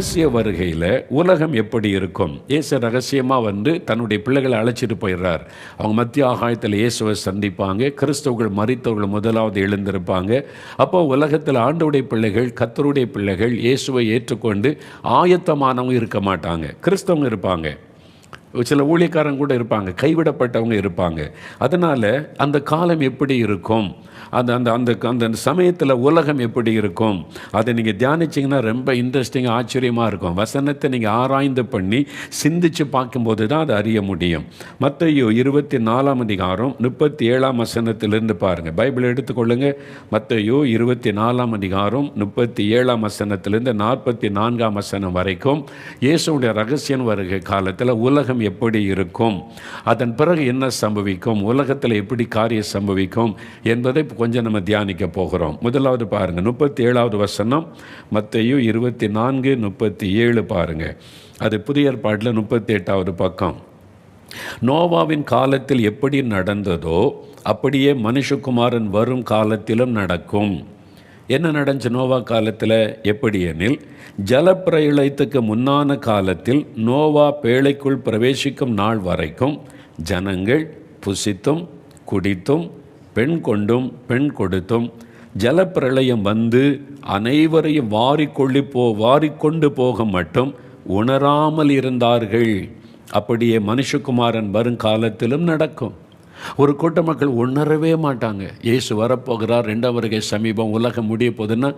ரகசிய வருகையில் உலகம் எப்படி இருக்கும்? இயேசு ரகசியமாக தன்னுடைய பிள்ளைகளை அழைச்சிட்டு போயிடுறார். அவங்க மத்திய ஆகாயத்தில் இயேசுவை சந்திப்பாங்க. கிறிஸ்தவர்கள் மரித்தவர்கள் முதலாவது எழுந்திருப்பாங்க. அப்போ உலகத்தில் ஆண்டவருடைய பிள்ளைகள், கர்த்தருடைய பிள்ளைகள் இயேசுவை ஏற்றுக்கொண்டு ஆயத்தமானவங்க இருக்க மாட்டாங்க. கிறிஸ்தவங்க இருப்பாங்க, சில ஊழியக்காரங்க கூட இருப்பாங்க, கைவிடப்பட்டவங்க இருப்பாங்க. அதனால் அந்த காலம் எப்படி இருக்கும், அந்த அந்த அந்த அந்த சமயத்தில் உலகம் எப்படி இருக்கும், அதை நீங்கள் தியானிச்சிங்கன்னா ரொம்ப இன்ட்ரெஸ்டிங்காக ஆச்சரியமாக இருக்கும். வசனத்தை நீங்கள் ஆராய்ந்து பண்ணி சிந்தித்து பார்க்கும்போது தான் அதை அறிய முடியும். மத்தேயு 24 வசனத்திலிருந்து பாருங்கள். பைபிள் எடுத்துக்கொள்ளுங்க. மத்தேயு 24 வசனத்திலிருந்து 44 வசனம் வரைக்கும் இயேசுடைய ரகசியம் வருகை காலத்தில் உலகம் எப்படி இருக்கும், அதன் பிறகு என்ன சம்பவிக்கும், உலகத்தில் எப்படி காரியம் சம்பவிக்கும் என்பதை கொஞ்சம் நம்ம தியானிக்க போகிறோம். முதலாவது பாருங்க, 37 வசனம், மத்தேயு 24:37 பாருங்க. அது புதிய ஏற்பாட்டில் 38வது பக்கம். நோவாவின் காலத்தில் எப்படி நடந்ததோ அப்படியே மனுஷகுமாரன் வரும் காலத்திலும் நடக்கும். என்ன நடந்துச்சு நோவா காலத்தில்? எப்படி எனில், ஜலப்பிரளயத்துக்கு முன்னான காலத்தில் நோவா பேழைக்குள் பிரவேசிக்கும் நாள் வரைக்கும் ஜனங்கள் புசித்தும் குடித்தும் பெண் கொண்டும் பெண் கொடுத்தும் ஜலப்பிரளயம் வந்து அனைவரையும் வாரிக்கொண்டு போக மட்டும் உணராமல் இருந்தார்கள். அப்படியே மனுஷகுமாரன் வரும் காலத்திலும் நடக்கும். ஒரு கூட்ட மக்கள் உணரவே மாட்டாங்க. இயேசு வரப்போகிறார், 2ஆம் வருகை சமீபம், உலகம் முடிய போகுதுன்னா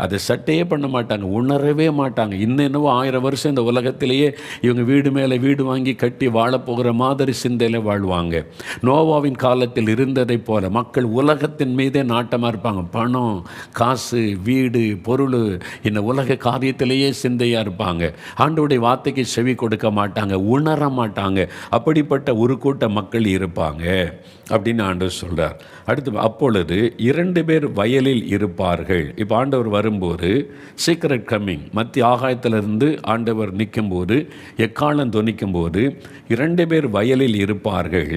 அதை சட்டையே பண்ண மாட்டாங்க, உணரவே மாட்டாங்க. இன்னும் என்னவோ 1000 வருஷம் இந்த உலகத்திலேயே இவங்க வீடு மேலே வீடு வாங்கி கட்டி வாழப்போகிற மாதிரி சிந்தையில் வாழ்வாங்க. நோவாவின் காலத்தில் இருந்ததை போல மக்கள் உலகத்தின் மீதே நாட்டமாக இருப்பாங்க. பணம், காசு, வீடு, பொருள், இந்த உலக காரியத்திலேயே சிந்தையாக இருப்பாங்க. ஆண்டவருடைய வார்த்தைக்கு செவி கொடுக்க மாட்டாங்க, உணர மாட்டாங்க. அப்படிப்பட்ட ஒரு கூட்ட மக்கள் இருப்பாங்க அப்படின்னு ஆண்டவர் சொல்றார். அடுத்து, அப்பொழுது 2 பேர் வயலில் இருப்பார்கள். இப்போ ஆண்டவர் வரும்போது சீக்ரெட் கம்மிங், மத்திய ஆகாயத்திலிருந்து ஆண்டவர் நிற்கும்போது, எக்காலம் தொனிக்கும் போது 2 பேர் வயலில் இருப்பார்கள்.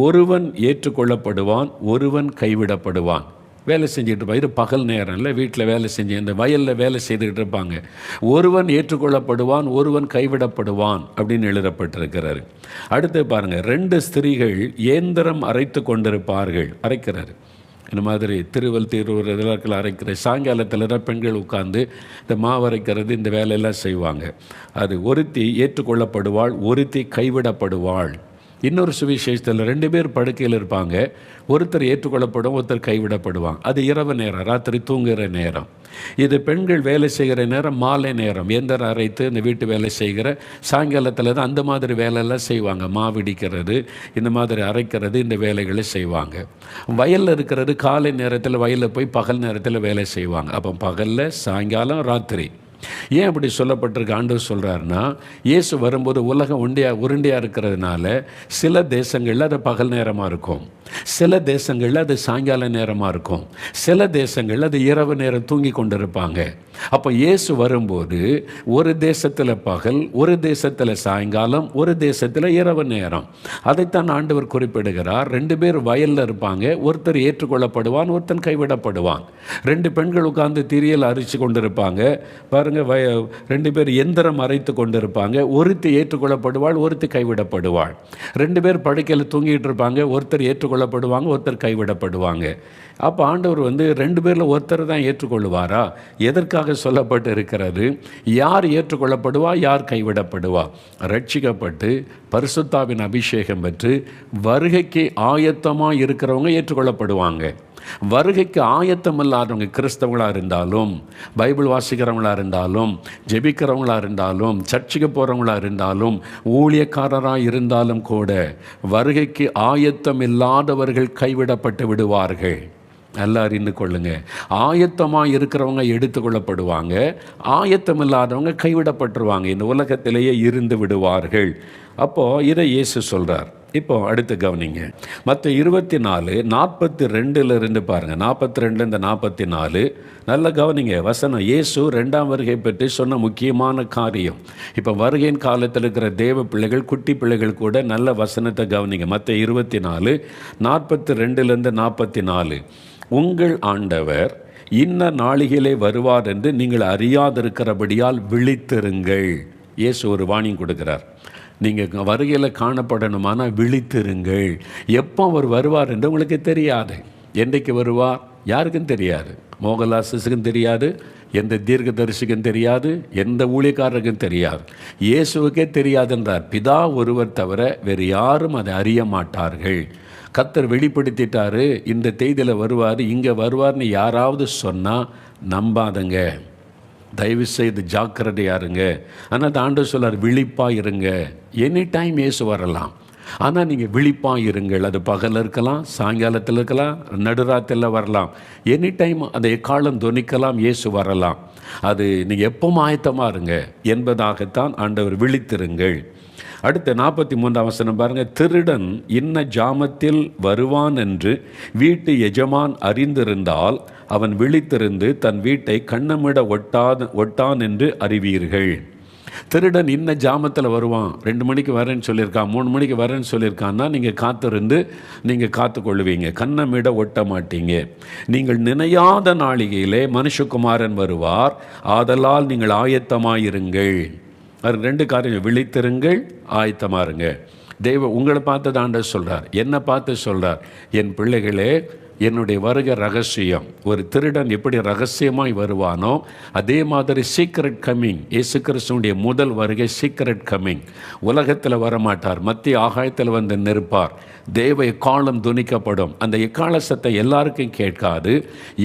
ஒருவன் ஏற்றுக்கொள்ளப்படுவான், ஒருவன் கைவிடப்படுவான். வேலை செஞ்சுட்டு இருப்பாங்க. இது பகல் நேரம் இல்லை, வீட்டில் வேலை செஞ்சு இந்த வயலில் வேலை செய்துக்கிட்டு இருப்பாங்க. ஒருவன் ஏற்றுக்கொள்ளப்படுவான், ஒருவன் கைவிடப்படுவான் அப்படின்னு எழுதப்பட்டிருக்கிறாரு. அடுத்து பாருங்கள், 2 ஸ்திரீகள் இயந்திரம் அரைத்து கொண்டிருப்பார்கள். அரைக்கிறாரு. இந்த மாதிரி திருவள்ளுவர் இதெல்லாம் அரைக்கிற சாயங்காலத்தில் தான் பெண்கள் உட்கார்ந்து இந்த மாவு அரைக்கிறது, இந்த வேலையெல்லாம் செய்வாங்க. அது ஒருத்தி ஏற்றுக்கொள்ளப்படுவாள், ஒருத்தி கைவிடப்படுவாள். இன்னொரு சுவிசேஷத்தில் 2 பேர் படுக்கையில் இருப்பாங்க. ஒருத்தர் ஏற்றுக்கொள்ளப்படும், ஒருத்தர் கைவிடப்படுவாங்க. அது இரவு நேரம், ராத்திரி தூங்குகிற நேரம். இது பெண்கள் வேலை செய்கிற நேரம், மாலை நேரம். இயந்திரம் அரைத்து இந்த வீட்டு வேலை செய்கிற சாயங்காலத்தில் தான் அந்த மாதிரி வேலையெல்லாம் செய்வாங்க. மாவிடிக்கிறது, இந்த மாதிரி அரைக்கிறது, இந்த வேலைகளை செய்வாங்க. வயலில் இருக்கிறது காலை நேரத்தில், வயலில் போய் பகல் நேரத்தில் வேலை செய்வாங்க. அப்போ பகலில், சாயங்காலம், ராத்திரி. ஏன் அப்படி சொல்லப்பட்டிருக்கு? ஆண்டவர் சொல்கிறாருன்னா, இயேசு வரும்போது உலகம் உருண்டையாக இருக்கிறதுனால சில தேசங்களில் அது பகல் நேரமாக இருக்கும், சில தேசங்களில் அது சாயங்கால நேரமாக இருக்கும், சில தேசங்களில் அது இரவு நேரம் தூங்கி கொண்டு இருப்பாங்க. அப்போ இயேசு வரும்போது ஒரு தேசத்தில் பகல், ஒரு தேசத்தில் சாயங்காலம், ஒரு தேசத்தில் இரவு நேரம். அதைத்தான் ஆண்டவர் குறிப்பிடுகிறார். 2 பேர் வயலில் இருப்பாங்க. ஒருத்தர் ஏற்றுக்கொள்ளப்படுவான், ஒருத்தன் கைவிடப்படுவான். 2 பெண்கள் உட்கார்ந்து திரியல் அரிச்சு கொண்டு இருப்பாங்க. பாருங்க, 2 பேர் எந்திரம் அரைத்து கொண்டு இருப்பாங்க. ஒருத்தி ஏற்றுக்கொள்ளப்படுவாள், ஒருத்தி கைவிடப்படுவாள். 2 பேர் படுக்கையில் தூங்கிட்டு இருப்பாங்க. ஒருத்தர் ஏற்றுக்கொள்ளப்படுவாங்க, ஒருத்தர் கைவிடப்படுவாங்க. அப்போ ஆண்டவர் 2 பேரில் ஒருத்தர் தான் ஏற்றுக்கொள்ளுவாரா? எதற்காக சொல்லப்பட்டு இருக்கிறது? யார் ஏற்றுக்கொள்ளப்படுவா, யார் கைவிடப்படுவா? ரட்சிக்கப்பட்டு பரிசுத்தாவின் அபிஷேகம் பெற்று வருகைக்கு ஆயத்தமாக இருக்கிறவங்க ஏற்றுக்கொள்ளப்படுவாங்க. வருகைக்கு ஆயத்தம் இல்லாதவங்க, கிறிஸ்தவங்களாக இருந்தாலும், பைபிள் வாசிக்கிறவங்களாக இருந்தாலும், ஜெபிக்கிறவங்களாக இருந்தாலும், சர்ச்சுக்கு போகிறவங்களாக இருந்தாலும், ஊழியக்காரராக இருந்தாலும் கூட வருகைக்கு ஆயத்தம் இல்லாதவர்கள் கைவிடப்பட்டு விடுவார்கள். நல்லா அறிந்து கொள்ளுங்க. ஆயத்தமாக இருக்கிறவங்க எடுத்துக்கொள்ளப்படுவாங்க, ஆயத்தம் இல்லாதவங்க கைவிடப்பட்டுருவாங்க, இந்த உலகத்திலேயே இருந்து விடுவார்கள். அப்போது இதை இயேசு சொல்கிறார். இப்போ அடுத்து கவனிங்க, மற்ற 24:42 பாருங்கள். 42 44 நல்ல கவனிங்க வசனம். இயேசு 2ஆம் வருகை பற்றி சொன்ன முக்கியமான காரியம். இப்போ வருகையின் காலத்தில் இருக்கிற தேவ பிள்ளைகள், குட்டி பிள்ளைகள் கூட நல்ல வசனத்தை கவனிங்க. மற்ற 24:42 44 உங்கள் ஆண்டவர் இன்ன நாளிகளே வருவார் என்று நீங்கள் அறியாதிருக்கிறபடியால் விழித்திருங்கள். இயேசு ஒரு வார்னிங் கொடுக்கிறார். நீங்கள் வருகையில் காணப்படணுமானா விழித்திருங்கள். எப்போ அவர் வருவார் என்று உங்களுக்கு தெரியாது. என்றைக்கு வருவார் யாருக்கும் தெரியாது. மோகன்லாஸுக்கும் தெரியாது, எந்த தீர்க்கதரிசிக்கும் தெரியாது, எந்த ஊழியக்காரருக்கும் தெரியாது, இயேசுவுக்கே தெரியாதுன்றார். பிதா ஒருவர் தவிர வேறு யாரும் அதை அறிய மாட்டார்கள். கர்த்தர் வெளிப்படுத்திட்டாரு, இந்த தேதியில் வருவார், இங்கே வருவார்னு யாராவது சொன்னால் நம்பாதங்க, தயவு செய்து ஜாக்கிரதையாக இருங்க. ஆனால் அந்த ஆண்டவர் சொல்லார், விழிப்பாக இருங்க. எனி டைம் இயேசு வரலாம், ஆனால் நீங்கள் விழிப்பாக இருங்கள். அது பகலில் இருக்கலாம், சாயங்காலத்தில் இருக்கலாம், நடுராத்திரில் வரலாம். எனி டைம் அந்த எக்காலம் தொனிக்கலாம், இயேசு வரலாம். அது நீங்கள் எப்பவும் ஆயத்தமாக இருங்க என்பதாகத்தான் ஆண்டவர் விழித்திருங்கள். அடுத்த 43ஆம் வசனம் பாருங்கள். திருடன் இன்ன ஜாமத்தில் வருவான் என்று வீட்டு எஜமான் அறிந்திருந்தால் அவன் விழித்திருந்து தன் வீட்டை கண்ணமிட ஒட்டான் என்று அறிவீர்கள். திருடன் இன்ன ஜாமத்தில் வருவான், 2 மணிக்கு வரேன்னு சொல்லியிருக்கான், 3 மணிக்கு வரேன்னு சொல்லியிருக்கான்னா நீங்கள் காத்திருந்து நீங்கள் காத்துக்கொள்வீங்க, கண்ணமிட ஒட்ட மாட்டீங்க. நீங்கள் நினையாத நாளிகையிலே மனுஷகுமாரன் வருவார், ஆதலால் நீங்கள் ஆயத்தமாயிருங்கள். அது 2 காரியம், விழித்திருங்கள், ஆயத்தமாருங்க. தெய்வம் உங்களை பார்த்து ஆண்டவர் சொல்கிறார், என்னை பார்த்து சொல்கிறார், என் பிள்ளைகளே என்னுடைய வருகை ரகசியம். ஒரு திருடன் எப்படி ரகசியமாய் வருவானோ அதே மாதிரி சீக்ரெட் கம்மிங். இயேசு கிறிஸ்துவுடைய முதல் வருகை சீக்ரெட் கம்மிங். உலகத்தில் வரமாட்டார், மத்திய ஆகாயத்தில் வந்து நிற்பார். தேவ எக்காலம் துணிக்கப்படும். அந்த எக்கால சத்தை எல்லாருக்கும் கேட்காது.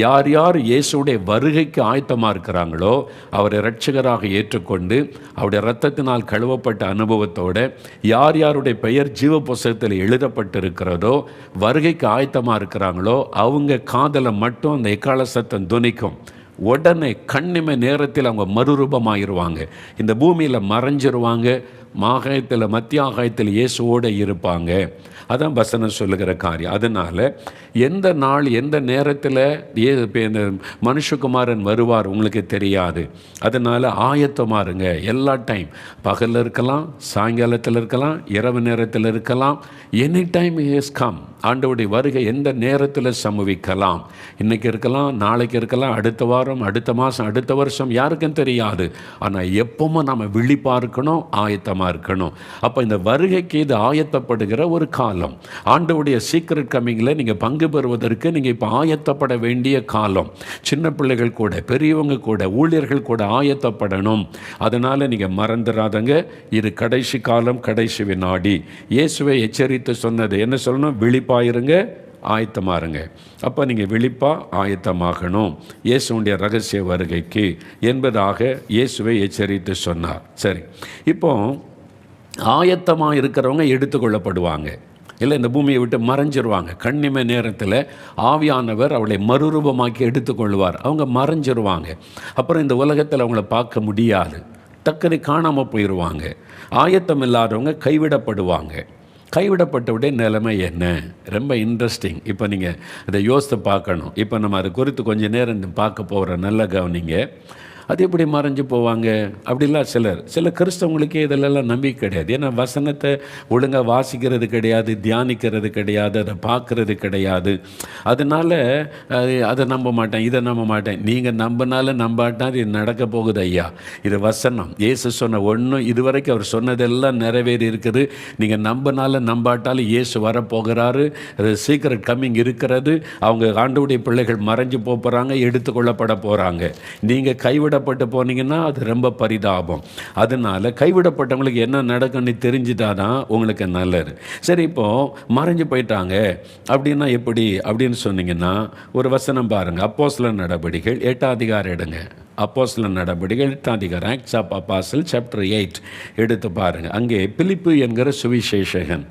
யார் யார் இயேசுடைய வருகைக்கு ஆயத்தமாக இருக்கிறாங்களோ அவரை இரட்சகராக ஏற்றுக்கொண்டு அவருடைய இரத்தத்தினால் கழுவப்பட்ட அனுபவத்தோடு யார் யாருடைய பெயர் ஜீவ புஸ்தகத்தில் எழுதப்பட்டிருக்கிறதோ வருகைக்கு ஆயத்தமாக இருக்கிறாங்களோ அவங்க காதலை மட்டும் அந்த எக்கால சத்தம் துணிக்கும். உடனே கண்ணிமை நேரத்தில் அவங்க மறுரூபமாகிடுவாங்க, இந்த பூமியில் மறைஞ்சிருவாங்க, ஆகாயத்தில் மத்திய ஆகாயத்தில் இயேசுவோடு இருப்பாங்க. அதான் வசனம் சொல்லுகிற காரியம். அதனால் எந்த நாள் எந்த நேரத்தில் இந்த மனுஷகுமாரன் வருவார் உங்களுக்கு தெரியாது. அதனால் ஆயத்தமாக இருங்க. எல்லா டைம், பகலில் இருக்கலாம், சாயங்காலத்தில் இருக்கலாம், இரவு நேரத்தில் இருக்கலாம், எனி டைம் இஸ் கம். ஆண்டவருடைய வருகை எந்த நேரத்தில் சம்பவிக்கலாம். இன்றைக்கி இருக்கலாம், நாளைக்கு இருக்கலாம், அடுத்த வாரம், அடுத்த மாதம், அடுத்த வருஷம், யாருக்கும் தெரியாது. ஆனால் எப்பவும் நம்ம விழிப்பாக இருக்கணும், ஆயத்தமாக இருக்கணும். அப்போ இந்த வருகைக்கு இது ஆயத்தப்படுகிற ஒரு காலம். ஆண்டவருடைய சீக்ரெட் கம்மிங்கில் நீங்கள் பங்கு பெறுவதற்கு நீங்கள் இப்போ ஆயத்தப்பட வேண்டிய காலம். சின்ன பிள்ளைகள் கூட, பெரியவங்க கூட, ஊழியர்கள் கூட ஆயத்தப்படணும். அதனால் நீங்கள் மறந்துடாதங்க, இது கடைசி காலம், கடைசி வினாடி. இயேசுவை எச்சரித்து சொன்னது என்ன சொல்லணும்? விழிப்பாயிருங்க, ஆயத்தமாருங்க. அப்போ நீங்கள் விழிப்பாக ஆயத்தமாகணும் இயேசுடைய ரகசிய வருகைக்கு என்பதாக இயேசுவை எச்சரித்து சொன்னார். சரி, இப்போ ஆயத்தமாக இருக்கிறவங்க எடுத்துக்கொள்ளப்படுவாங்க, இல்லை இந்த பூமியை விட்டு மறைஞ்சிருவாங்க. கண்ணிமை நேரத்தில் ஆவியானவர் அவளை மறுரூபமாக்கி எடுத்துக்கொள்வார். அவங்க மறைஞ்சிருவாங்க. அப்புறம் இந்த உலகத்தில் அவங்கள பார்க்க முடியாது, டக்குனு காணாமல் போயிடுவாங்க. ஆயத்தம் இல்லாதவங்க கைவிடப்படுவாங்க. கைவிடப்பட்டவுடைய நிலைமை என்ன? ரொம்ப இன்ட்ரெஸ்டிங். இப்போ நீங்கள் அதை யோசித்து பார்க்கணும். இப்போ நம்ம அதை குறித்து கொஞ்சம் நேரம் பார்க்க போகிற நல்ல கவனிங்க. அது எப்படி மறைஞ்சு போவாங்க? அப்படிலாம் சில கிறிஸ்தவங்களுக்கே இதிலெல்லாம் நம்பிக்கை கிடையாது. ஏன்னா வசனத்தை ஒழுங்காக வாசிக்கிறது கிடையாது, தியானிக்கிறது கிடையாது, அதை பார்க்குறது கிடையாது. அதனால் அதை நம்ப மாட்டேன், இதை நம்ப மாட்டேன். நீங்கள் நம்பினாலும் நம்பாட்டால் இது நடக்க போகுது ஐயா. இது வசனம், இயேசு சொன்ன ஒன்றும் இதுவரைக்கும் அவர் சொன்னதெல்லாம் நிறைவேறி இருக்குது. நீங்கள் நம்பினாலும் நம்பாட்டாலும் இயேசு வரப்போகிறாரு. அது சீக்கிரம் கம்மிங் இருக்கிறது. அவங்க ஆண்டவருடைய பிள்ளைகள் மறைஞ்சு போகிறாங்க, எடுத்துக்கொள்ளப்பட போகிறாங்க. நீங்கள் கைவிடப்பட்டு போனீங்கன்னா அது ரொம்ப பரிதாபம். அதனால கைவிடப்பட்டவங்களுக்கு என்ன நடக்கும்னு தெரிஞ்சுட்டாதான் உங்களுக்கு நல்லது. சரி, இப்போது மறைஞ்சு போயிட்டாங்க அப்படின்னா எப்படி அப்படின்னு சொன்னீங்கன்னா ஒரு வசனம் பாருங்கள். அப்போஸ்தலர் நடபடிகள் 8ஆம் அதிகாரம் எடுங்க. அப்போஸ்தலர் நடபடிகள் 8ஆம் அதிகாரம், ஆக்ட்ஸ் ஆஃப் அப்போஸ்டல்ஸ் சாப்டர் 8 எடுத்து பாருங்கள். அங்கே பிலிப்பு என்கிற சுவிசேஷகன்,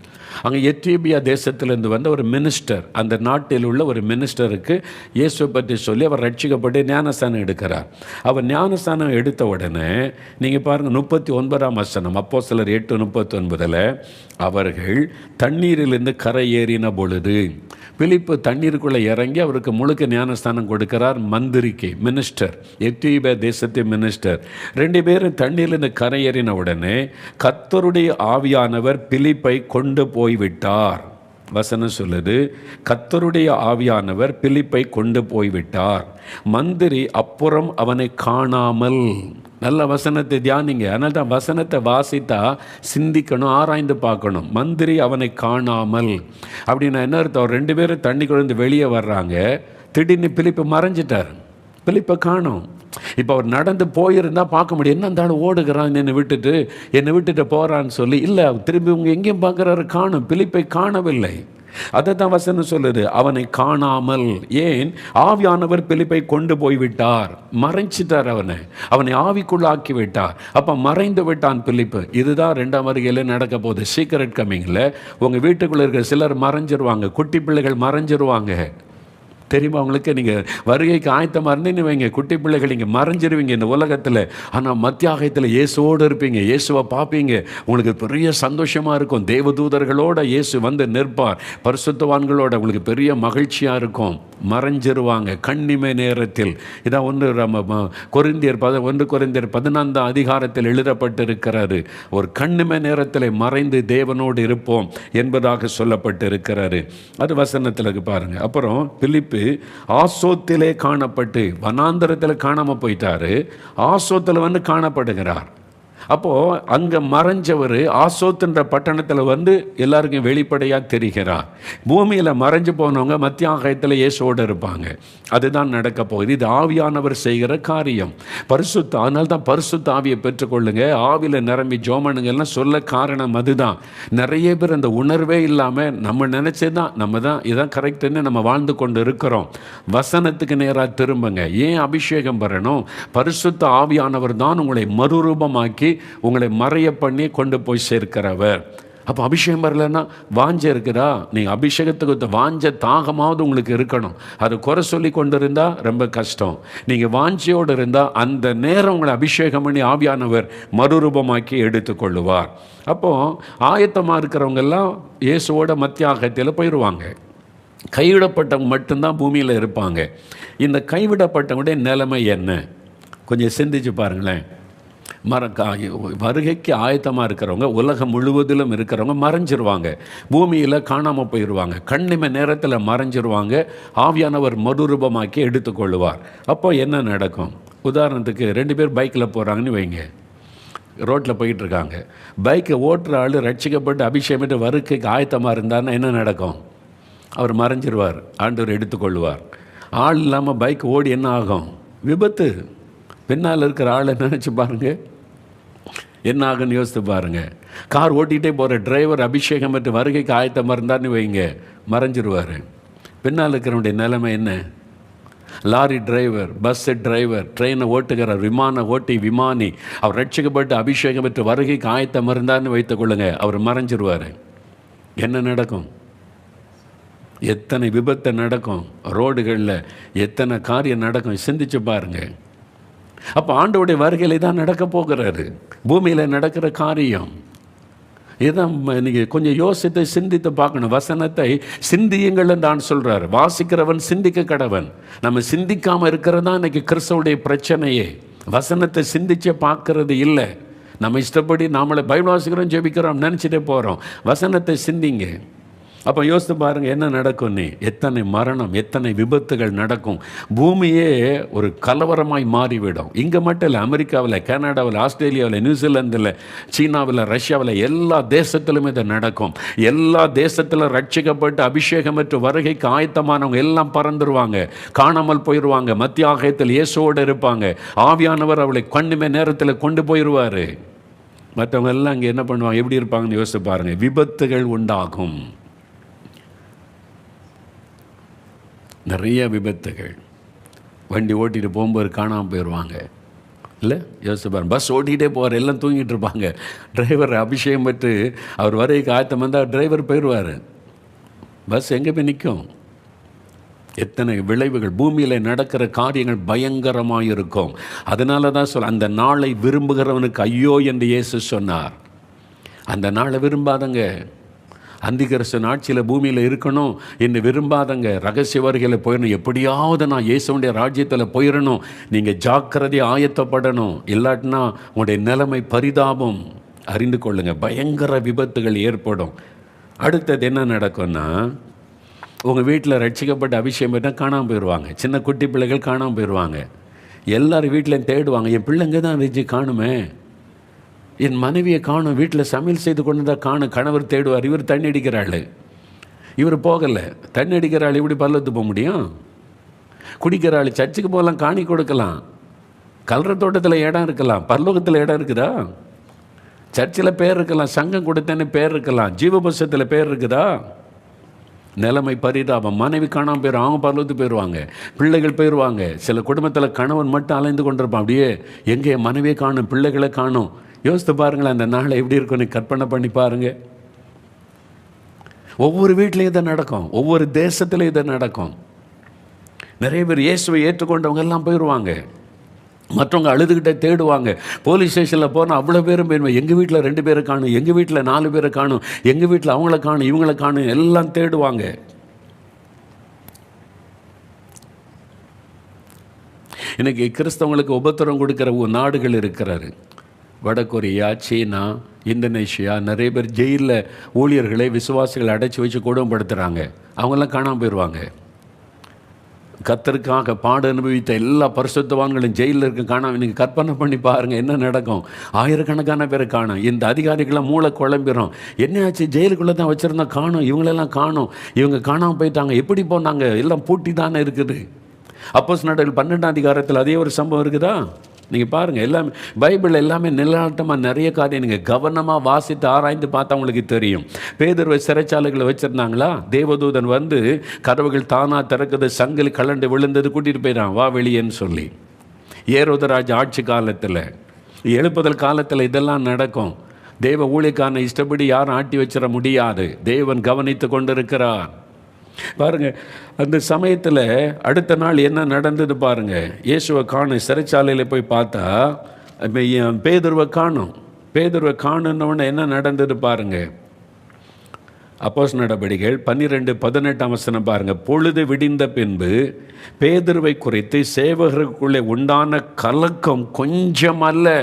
அங்கே எத்தியோப்பியா தேசத்திலிருந்து வந்த ஒரு மினிஸ்டர், அந்த நாட்டில் உள்ள ஒரு மினிஸ்டருக்கு இயேசுவை பற்றி சொல்லி அவர் ரட்சிக்கப்பட்டு ஞானஸ்தானம் எடுக்கிறார். அவர் ஞானஸ்தானம் எடுத்த உடனே நீங்கள் பாருங்கள் 39ஆம் வசனம், அப்போஸ்தலர் 8:39, அவர்கள் தண்ணீரிலிருந்து கரை ஏறின பொழுது பிலிப்பு தண்ணீருக்குள்ளே இறங்கி அவருக்கு முழுக்க ஞானஸ்தானம் கொடுக்கிறார். மந்திரிக்கு, மினிஸ்டர், எத்தியோப்பியா தேசத்து மினிஸ்டர் 2 பேரும் தண்ணீரிலிருந்து கரையேறின உடனே கர்த்தருடைய ஆவியானவர் பிலிப்பை கொண்டு போய்விட்டார். வசனம் சொல்லுது, கர்த்தருடைய ஆவியானவர் பிலிப்பை கொண்டு போய்விட்டார், மந்திரி அப்புறம் அவனை காணாமல். நல்ல வசனத்தை தியானிங்க. அதனால தான் வசனத்தை வாசித்தா சிந்திக்கணும், ஆராய்ந்து பார்க்கணும். மந்திரி அவனை காணாமல் அப்படின்னா என்ன அர்த்தம்? 2 பேரும் தண்ணி குழந்து வெளியே வர்றாங்க, திடீர்னு பிலிப்பு மறைஞ்சிட்டார், பிலிப்பை காணோம். இப்போ அவர் நடந்து போயிருந்தால் பார்க்க முடியும், என்ன அந்த ஆள் ஓடுகிறான் என்னை விட்டுட்டு போகிறான்னு சொல்லி. இல்லை, திரும்பி உங்க எங்கேயும் பார்க்குறாரு, காணும், பிலிப்பை காணவில்லை. அதை தான் வசனம் சொல்லுது, அவனை காணாமல். ஏன்? ஆவியானவர் பிலிப்பை கொண்டு போய்விட்டார், மறைச்சிட்டார், அவனை ஆவிக்குள்ளாக்கி விட்டார். அப்போ மறைந்து விட்டான் பிலிப்பு. இதுதான் 2ஆம் வருகையில் நடக்க போகுது. சீக்ரெட் கம்மிங்கில் உங்கள் வீட்டுக்குள்ளே இருக்கிற சிலர் மறைஞ்சிருவாங்க, குட்டி பிள்ளைகள் மறைஞ்சிருவாங்க. தெரியுமா உங்களுக்கு? நீங்கள் வருகைக்கு ஆயத்தமாக இருந்தேன்னு வைங்க, குட்டி பிள்ளைகள் நீங்கள் மறைஞ்சிருவீங்க இந்த உலகத்தில். ஆனால் மத்தியாகத்தில் இயேசுவோடு இருப்பீங்க, இயேசுவை பார்ப்பீங்க, உங்களுக்கு பெரிய சந்தோஷமாக இருக்கும். தேவதூதர்களோட இயேசு வந்து நிற்பார், பரிசுத்தவான்களோட உங்களுக்கு பெரிய மகிழ்ச்சியாக இருக்கும். மறைஞ்சிருவாங்க கண்ணிமை நேரத்தில். இதான் 1 கொரிந்தியர் 14 அதிகாரத்தில் எழுதப்பட்டிருக்கிறாரு. ஒரு கண்ணிமை நேரத்தில் மறைந்து தேவனோடு இருப்போம் என்பதாக சொல்லப்பட்டிருக்கிறாரு. அது வசனத்தில் பாருங்க. அப்புறம் பிலிப்பு ஆசோத்திலே காணப்பட்டு, வனாந்தரத்தில் காணாமல் போயிட்டாரு, ஆசோத்தில் வந்து காணப்படுகிறார். அப்போது அங்கே மறைஞ்சவர் ஆசோத்துன்ற பட்டணத்தில் வந்து எல்லாருக்கும் வெளிப்படையாக தெரிகிறார். பூமியில் மறைஞ்சு போனவங்க மத்திய ஆகாயத்தில் இயேசுவோடு இருப்பாங்க. அதுதான் நடக்க போகுது. இது ஆவியானவர் செய்கிற காரியம். அதனால தான் பரிசுத்த ஆவியை பெற்றுக்கொள்ளுங்க, ஆவியில் நிரம்பி ஜோமனுங்கெல்லாம் சொல்ல காரணம் அதுதான். நிறைய பேர் அந்த உணர்வே இல்லாமல் நம்ம நினச்சதான் நம்ம தான் இதான் கரெக்டுன்னு நம்ம வாழ்ந்து கொண்டு இருக்கிறோம். வசனத்துக்கு நேராக திரும்புங்க. ஏன் அபிஷேகம் பெறணும்? பரிசுத்த ஆவியானவர் தான் உங்களை மறுரூபமாக்கி உங்களை மறைய பண்ணி கொண்டு போய் சேர்க்கிறவர். அப்போ அபிஷேகம் வரலன்னா வாஞ்ச இருக்குதா? நீங்கள் அபிஷேகத்துக்கு வாஞ்ச தாகமாவது உங்களுக்கு இருக்கணும். அது குறை சொல்லி கொண்டு இருந்தால் ரொம்ப கஷ்டம். நீங்கள் வாஞ்சியோடு இருந்தால் அந்த நேரம் உங்களை அபிஷேகம் பண்ணி ஆவியானவர் மறுரூபமாக்கி எடுத்துக்கொள்ளுவார். அப்போது ஆயத்தமாக இருக்கிறவங்கெல்லாம் இயேசுவோட மத்தியாகத்தில் போயிடுவாங்க. கைவிடப்பட்டவங்க மட்டும்தான் பூமியில் இருப்பாங்க. இந்த கைவிடப்பட்டவங்களுடைய நிலைமை என்ன? கொஞ்சம் சிந்திச்சு பாருங்களேன். வருகைக்கு ஆயத்தமாக இருக்கிறவங்க, உலகம் முழுவதிலும் இருக்கிறவங்க மறைஞ்சிருவாங்க, பூமியில் காணாமல் போயிடுவாங்க, கண்ணிமை நேரத்தில் மறைஞ்சிருவாங்க, ஆவியானவர் மறுரூபமாக்கி எடுத்துக்கொள்ளுவார். அப்போ என்ன நடக்கும்? உதாரணத்துக்கு 2 பேர் பைக்கில் போகிறாங்கன்னு வைங்க, ரோட்டில் போயிட்டுருக்காங்க. பைக்கை ஓட்டுற ஆள் ரட்சிக்கப்பட்டு அபிஷேகப்பட்டு வருகைக்கு ஆயத்தமாக இருந்தார்னா என்ன நடக்கும்? அவர் மறைஞ்சிருவார், ஆண்டவர் எடுத்துக்கொள்ளுவார். ஆள் இல்லாமல் பைக் ஓடி என்ன ஆகும்? விபத்து. பின்னால் இருக்கிற ஆளை நினச்சி பாருங்கள், என்ன ஆகுன்னு யோசித்து பாருங்கள். கார் ஓட்டிகிட்டே போகிற டிரைவர் அபிஷேகம் பெற்று வருகைக்கு ஆயத்தமாக இருந்தார்னு வைங்க, மறைஞ்சிருவார். பின்னால் இருக்கிறவனுடைய நிலைமை என்ன? லாரி டிரைவர், பஸ்ஸு டிரைவர், ட்ரெயினை ஓட்டுகிறார், விமானி, அவர் ரட்சிக்கப்பட்டு அபிஷேகம் பெற்று வருகைக்கு ஆயத்தமாக இருந்தார்னு வைத்துக்கொள்ளுங்க, அவர் மறைஞ்சிருவார். என்ன நடக்கும்? எத்தனை விபத்து நடக்கும், ரோடுகளில் எத்தனை காரியம் நடக்கும், சிந்திச்சு பாருங்கள். அப்போ ஆண்டவருடைய வருகையில் தான் நடக்க போகிறாரு, பூமியில் நடக்கிற காரியம் இதுதான். நீங்கள் கொஞ்சம் யோசித்து சிந்தித்து பார்க்கணும். வசனத்தை சிந்தியுங்கள் தான் சொல்கிறார். வாசிக்கிறவன் சிந்திக்க கடவன். நம்ம சிந்திக்காமல் இருக்கிறது தான் இன்றைக்கி கிறிஸ்தவுடைய பிரச்சனையே. வசனத்தை சிந்திச்சே பார்க்கறது இல்லை. நம்ம இஷ்டப்படி நாமளை பைபிள் வாசிக்கிறோம், ஜெபிக்கிறோம், நினச்சிட்டே போகிறோம். வசனத்தை சிந்திங்க. அப்போ யோசித்து பாருங்கள் என்ன நடக்கும்னு. எத்தனை மரணம், எத்தனை விபத்துகள் நடக்கும். பூமியே ஒரு கலவரமாய் மாறிவிடும். இங்கே மட்டும் இல்லை, அமெரிக்காவில், கனடாவில், ஆஸ்திரேலியாவில், நியூசிலாந்தில், சீனாவில், ரஷ்யாவில், எல்லா தேசத்திலும் இது நடக்கும். எல்லா தேசத்திலும் ரட்சிக்கப்பட்டு அபிஷேகம் பெற்று வருகைக்கு ஆயத்தமானவங்க எல்லாம் பறந்துருவாங்க, காணாமல் போயிடுவாங்க, மத்திய ஆகாயத்தில் இயேசுவோடு இருப்பாங்க. ஆவியானவர் அவளை கண்ணுமே நேரத்தில் கொண்டு போயிடுவார். மற்றவங்க எல்லாம் அங்கே என்ன பண்ணுவாங்க, எப்படி இருப்பாங்கன்னு யோசித்து பாருங்கள். விபத்துகள் உண்டாகும், நிறைய விபத்துகள். வண்டி ஓட்டிகிட்டு போகும்போது காணாமல் போயிடுவாங்க. இல்லை யோசிச்சு பாருங்க. பஸ் ஓட்டிகிட்டே போவார், எல்லாம் தூங்கிட்டு இருப்பாங்க. டிரைவர் அபிஷேகம் பெற்று அவர் வரைக்கும் ஆயத்தம் வந்தால் டிரைவர் போயிடுவார். பஸ் எங்கே போய் நிற்கும்? எத்தனை விளைவுகள். பூமியில் நடக்கிற காரியங்கள் பயங்கரமாக இருக்கும். அதனால தான் அந்த நாளை விரும்புகிறவனுக்கு ஐயோ என்று இயேசு சொன்னார். அந்த நாளை விரும்பாதங்க, அந்திகிறிஸ்து ஆட்சியில் பூமியில் இருக்கணும் என்று விரும்பாதங்க, ரகசிய வருகையில் போயிடணும், எப்படியாவது நான் இயேசுடைய ராஜ்யத்தில் போயிடணும். நீங்கள் ஜாக்கிரதையாக ஆயத்தப்படணும், இல்லாட்டினா உங்களுடைய நிலைமை பரிதாபம். அறிந்து கொள்ளுங்கள், பயங்கர விபத்துகள் ஏற்படும். அடுத்தது என்ன நடக்கும்னா, உங்கள் வீட்டில் ரட்சிக்கப்பட்ட அபிஷேகம் பெற்றால் காணாமல் போயிடுவாங்க. சின்ன குட்டி பிள்ளைகள் காணாமல் போயிடுவாங்க. எல்லாரும் வீட்டிலையும் தேடுவாங்க, என் பிள்ளைங்க தான் இருந்துச்சு காணுமே, என் மனைவியை காணும், வீட்டில் சமையல் செய்து கொண்டு தான் காணும். கணவர் தேடுவார், இவர் தண்ணி அடிக்கிறாள், இவர் போகலை. தண்ணி அடிக்கிறாள் இப்படி பல்லத்து போக முடியும்? குடிக்கிறாள், சர்ச்சுக்கு போகலாம், காணி கொடுக்கலாம், கல்ற தோட்டத்தில் இடம் இருக்கலாம், பரலோகத்தில் இடம் இருக்குதா? சர்ச்சில் பேர் இருக்கலாம், சங்கம் கொடுத்தேன்னு பேர் இருக்கலாம், ஜீவபுஸ்தகத்தில் பேர் இருக்குதா? நிலைமை பரிதாபம். மனைவி காணாமல் போயிடும், அவங்க பரலோகத்துக்கு போயிடுவாங்க, பிள்ளைகள் போயிடுவாங்க. சில குடும்பத்தில் கணவன் மட்டும் அலைந்து கொண்டிருப்பான், அப்படியே எங்கே மனைவியை காணும், பிள்ளைகளை காணும். யோசித்து பாருங்களேன், அந்த நாளை எப்படி இருக்குன்னு கற்பனை பண்ணி பாருங்கள். ஒவ்வொரு வீட்லேயும் இதை நடக்கும், ஒவ்வொரு தேசத்துலையும் இதை நடக்கும். நிறைய பேர் இயேசுவை ஏற்றுக்கொண்டவங்க எல்லாம் போயிடுவாங்க, மற்றவங்க அழுதுகிட்டே தேடுவாங்க. போலீஸ் ஸ்டேஷனில் போனால் அவ்வளோ பேரும் போயிடுவாங்க, எங்கள் வீட்டில் 2 பேரை காணும், எங்கள் வீட்டில் 4 பேரை காணும், எங்கள் வீட்டில் அவங்கள காணும், இவங்கள காணும், எல்லாம் தேடுவாங்க. இன்றைக்கி கிறிஸ்தவங்களுக்கு உபத்திரம் கொடுக்குற நாடுகள் இருக்கிறாரு. வடகொரியா, சீனா, இந்தோனேஷியா. நிறைய பேர் ஜெயிலில் ஊழியர்களை, விசுவாசிகளை அடைச்சி வச்சு கொடுமைப்படுத்துகிறாங்க. அவங்கெல்லாம் காணாமல் போயிடுவாங்க. கர்த்தருக்காக பாடு அனுபவித்த எல்லா பரிசுத்தவான்களும் ஜெயிலில் இருக்க காணாமல். நீங்கள் கற்பனை பண்ணி பாருங்கள் என்ன நடக்கும். ஆயிரக்கணக்கான பேரை காணும். இந்த அதிகாரிகள்லாம் மூளை குழம்பிடும். என்னாச்சு, ஜெயிலுக்குள்ளே தான் வச்சுருந்தா காணும், இவங்களெல்லாம் காணும், இவங்க காணாமல் போயிட்டாங்க, எப்படி போனாங்க, எல்லாம் பூட்டி தானே இருக்குது. அப்போஸ்தலர்கள் 12ஆம் அதிகாரத்தில் அதே ஒரு சம்பவம் இருக்குதா? நீங்கள் பாருங்கள், எல்லாமே பைபிள் எல்லாமே நிலநாட்டமாக நிறைய காரியம் நீங்கள் கவனமாக வாசித்து ஆராய்ந்து பார்த்தா உங்களுக்கு தெரியும். பேதுருவை சிறைச்சாலைகளை வச்சுருந்தாங்களா, தேவதூதன் வந்து கதவுகள் தானாக திறக்குது, சங்கிலி கலண்டு விழுந்தது, கூட்டிகிட்டு போயிடான், வா வெளியேன்னு சொல்லி. ஏரோதராஜ் ஆட்சி காலத்தில், எழுப்புதல் காலத்தில் இதெல்லாம் நடக்கும். தேவ ஊழியக்காரனை இஷ்டப்படி யாரும் ஆட்டி வச்சிட முடியாது. தேவன் கவனித்து கொண்டிருக்கிறார். பாருங்கள், அந்த சமயத்தில் அடுத்த நாள் என்ன நடந்தது பாருங்கள். இயேசுவை காணும், சிறைச்சாலையில் போய் பார்த்தா பேதுருவை காணும். பேதுருவை காணுன்னொன்னே என்ன நடந்தது பாருங்கள். அப்போஸ்தலர் நடபடிகள் 12:18 பாருங்கள். பொழுது விடிந்த பின்பு பேதுருவை குறித்து சேவகர்களுக்குள்ளே உண்டான கலக்கம் கொஞ்சம் அல்ல.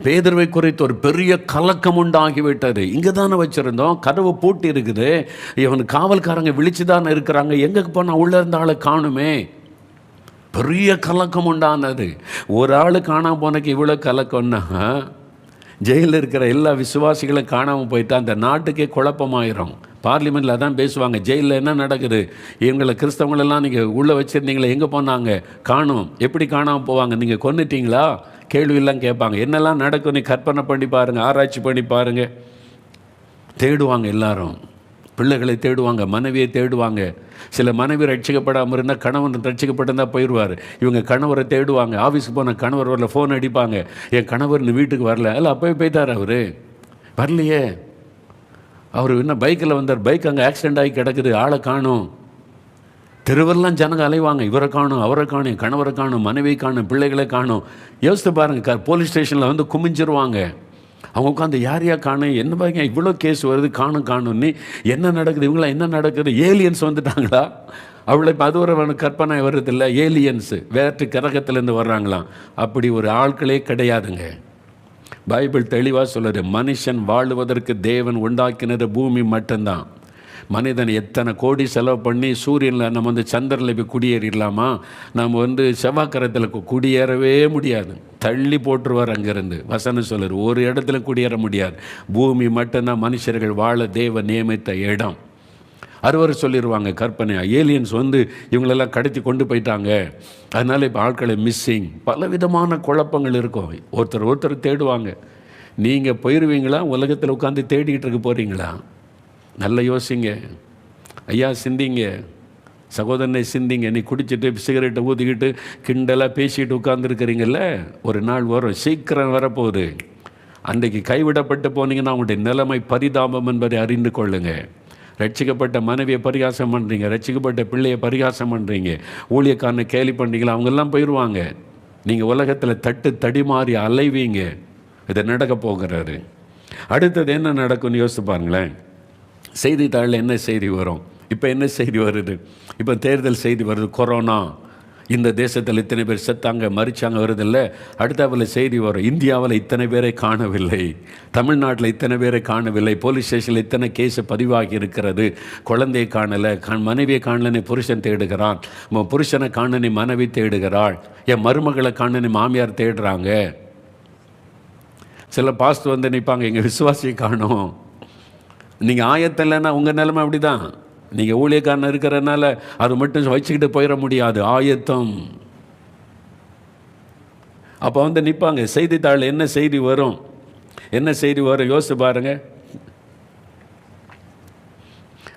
பேதுருவை குறித்து ஒரு பெரிய கலக்கம் உண்டாகிவிட்டது. இங்கே தானே வச்சுருந்தோம், கதவு பூட்டி இருக்குது, இவன் காவல்காரங்க விழிச்சு தானே இருக்கிறாங்க, எங்கே போனால் உள்ளே இருந்த ஆளை காணுமே. பெரிய கலக்கம் உண்டானது. ஒரு ஆள் காணாமல் போனக்கு இவ்வளோ கலக்கம்னா, ஜெயிலில் இருக்கிற எல்லா விசுவாசிகளும் காணாமல் போயிட்டா அந்த நாட்டுக்கே குழப்பமாயிரும். பார்லிமெண்ட்டில் அதான் பேசுவாங்க, ஜெயிலில் என்ன நடக்குது, இவங்களை கிறிஸ்தவங்களெல்லாம் நீங்கள் உள்ளே வச்சுருந்தீங்களே, எங்கே போனாங்க, காணும், எப்படி காணாமல் போவாங்க, நீங்கள் கொன்னுட்டீங்களா, கேள்வியெல்லாம் கேட்பாங்க. என்னெல்லாம் நடக்கும் நீ கற்பனை பண்ணி பாருங்கள், ஆராய்ச்சி பண்ணி பாருங்கள். தேடுவாங்க, எல்லாரும் பிள்ளைகளை தேடுவாங்க, மனைவியை தேடுவாங்க. சில மனைவி ரட்சிக்கப்படாமல் இருந்தால் கணவன் ரட்சிக்கப்பட்டிருந்தால் போயிடுவார். இவங்க கணவரை தேடுவாங்க. ஆஃபீஸுக்கு போன கணவர் வரல, ஃபோன் அடிப்பாங்க, என் கணவர் இந்த வீட்டுக்கு வரல. இல்லை, அப்போயே போய்த்தார், அவர் வரலையே, அவர் இன்னும் பைக்கில் வந்தார், பைக் அங்கே ஆக்சிடெண்ட் ஆகி கிடக்குது, ஆளை காணும். தெருவெல்லாம் ஜனங்க அலைவாங்க, இவரை காணும், அவரை காணும், கணவரை காணும், மனைவி காணும், பிள்ளைகளை காணும். யோசித்து பாருங்கள், போலீஸ் ஸ்டேஷனில் வந்து குமிஞ்சிருவாங்க. அவங்க உட்காந்து யார் யார் காணும், என்ன பாருங்க இவ்வளோ கேஸ் வருது, காணும்னு என்ன நடக்குது, இவங்களாம் என்ன நடக்குது, ஏலியன்ஸ் வந்துட்டாங்களா, அவ்வளோ இப்போ அது ஒரு கற்பனை வருதில்லை, ஏலியன்ஸு வேற்று கிரகத்திலேருந்து வர்றாங்களாம். அப்படி ஒரு ஆட்களே கிடையாதுங்க. பைபிள் தெளிவாக சொல்லுது, மனுஷன் வாழுவதற்கு தேவன் உண்டாக்கினது பூமி மட்டும்தான். மனிதன் எத்தனை கோடி செலவு பண்ணி சூரியனில் நம்ம வந்து சந்திரனில் போய் குடியேறிடலாமா, நம்ம வந்து செவ்வாய்க்கிரகத்தில் குடியேறவே முடியாது, தள்ளி போட்டுருவார் அங்கேருந்து. வசனம் சொல்லுற ஒரு இடத்துல குடியேற முடியாது. பூமி மட்டும்தான் மனுஷர்கள் வாழ தேவ நியமித்த இடம். அறுவர் சொல்லிடுவாங்க கற்பனையாக, ஏலியன்ஸ் வந்து இவங்களெல்லாம் கடத்தி கொண்டு போயிட்டாங்க, அதனால் இப்போ ஆட்களை மிஸ்ஸிங், பலவிதமான குழப்பங்கள் இருக்கும். ஒருத்தர் தேடுவாங்க. நீங்கள் போயிடுவீங்களா, உலகத்தில் உட்காந்து தேடிக்கிட்டு இருக்க போகிறீங்களா? நல்ல யோசிங்க ஐயா, சிந்திங்க சகோதரனை, சிந்திங்க. நீ குடிச்சிட்டு சிகரெட்டை ஊற்றிக்கிட்டு கிண்டலாக பேசிக்கிட்டு உட்காந்துருக்கிறீங்கள, ஒரு நாள் வரும், சீக்கிரம் வரப்போகுது. அன்றைக்கு கைவிடப்பட்டு போனீங்கன்னா உங்களுடைய நிலைமை பரிதாபம் என்பதை அறிந்து கொள்ளுங்க. ரட்சிக்கப்பட்ட மனைவியை பரிகாசம் பண்ணுறீங்க, ரட்சிக்கப்பட்ட பிள்ளையை பரிகாசம் பண்ணுறீங்க, ஊழியக்காரனை கேலி பண்ணுறீங்களா, அவங்கெல்லாம் போயிடுவாங்க. நீங்கள் உலகத்தில் தடிமாறி அலைவீங்க. இதை நடக்க போகிறாரு. அடுத்தது என்ன நடக்கும்னு யோசித்து பாருங்களேன். செய்தித்தாளில் என்ன செய்தி வரும், இப்போ என்ன செய்தி வருது, இப்போ தேர்தல் செய்தி வருது, கொரோனா இந்த தேசத்தில் இத்தனை பேர் செத்தாங்க மறிச்சாங்க வருதில்ல. அடுத்தாவில் செய்தி வரும், இந்தியாவில் இத்தனை பேரை காணவில்லை, தமிழ்நாட்டில் இத்தனை பேரை காணவில்லை, போலீஸ் ஸ்டேஷனில் இத்தனை கேஸ் பதிவாகி இருக்கிறது, குழந்தையை காணலை, மனைவியை காணலன்னு புருஷன் தேடுகிறான், புருஷனை காணனி மனைவி தேடுகிறாள், என் மருமகளை காணனி மாமியார் தேடுறாங்க. சில பாஸ்ட் வந்து நிற்பாங்க, எங்கள் விசுவாசியை காணும். நீங்கள் ஆயத்தம் இல்லைன்னா உங்கள் நிலைமை அப்படி தான். நீங்கள் ஊழியக்காரன் இருக்கிறதுனால அது மட்டும் வச்சுக்கிட்டு போயிட முடியாது, ஆயத்தம். அப்போ வந்து நிற்பாங்க. செய்தித்தாள் என்ன செய்தி வரும், என்ன செய்தி வரும் யோசிச்சு பாருங்கள்.